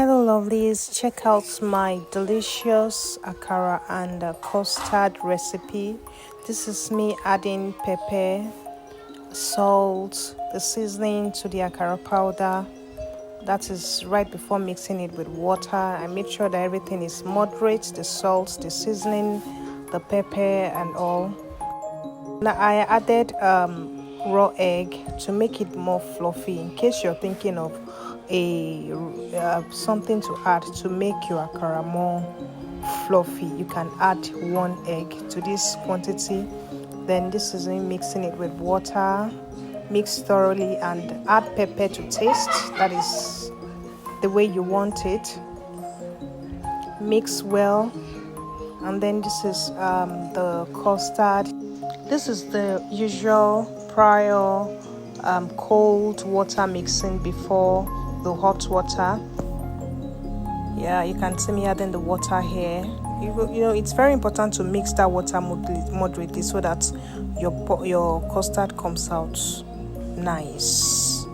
Hello lovelies, check out my delicious akara and custard recipe. This is me adding pepper, salt, the seasoning to the akara powder. That is right before mixing it with water. I made sure that everything is moderate, the salt, the seasoning, the pepper and all. Now I added raw egg to make it more fluffy, in case you're thinking of a something to add to make your akara more fluffy. You can add 1 egg to this quantity. Then this is me mixing it with water. Mix thoroughly and add pepper to taste. That is the way you want it. Mix well. And then this is the custard. This is the usual prior cold water mixing before the hot water. Yeah, you can see me adding the water here. You know, it's very important to mix that water moderately so that your custard comes out nice.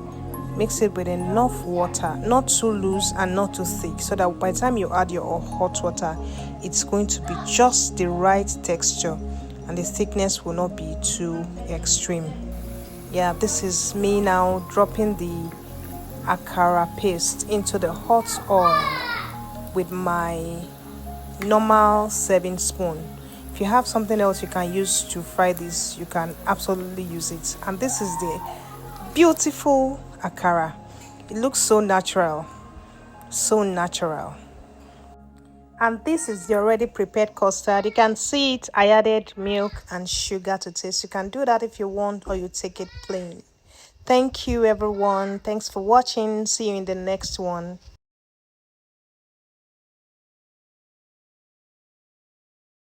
Mix it with enough water, not too loose and not too thick, so that by the time you add your hot water, it's going to be just the right texture and the thickness will not be too extreme. Yeah, this is me now dropping the akara paste into the hot oil with my normal serving spoon. If you have something else you can use to fry this, you can absolutely use it. And this is the beautiful akara. It looks so natural, so natural. And this is the already prepared custard. You can see it. I added milk and sugar to taste. You can do that if you want, or you take it plain. Thank you everyone. Thanks for watching. See you in the next one.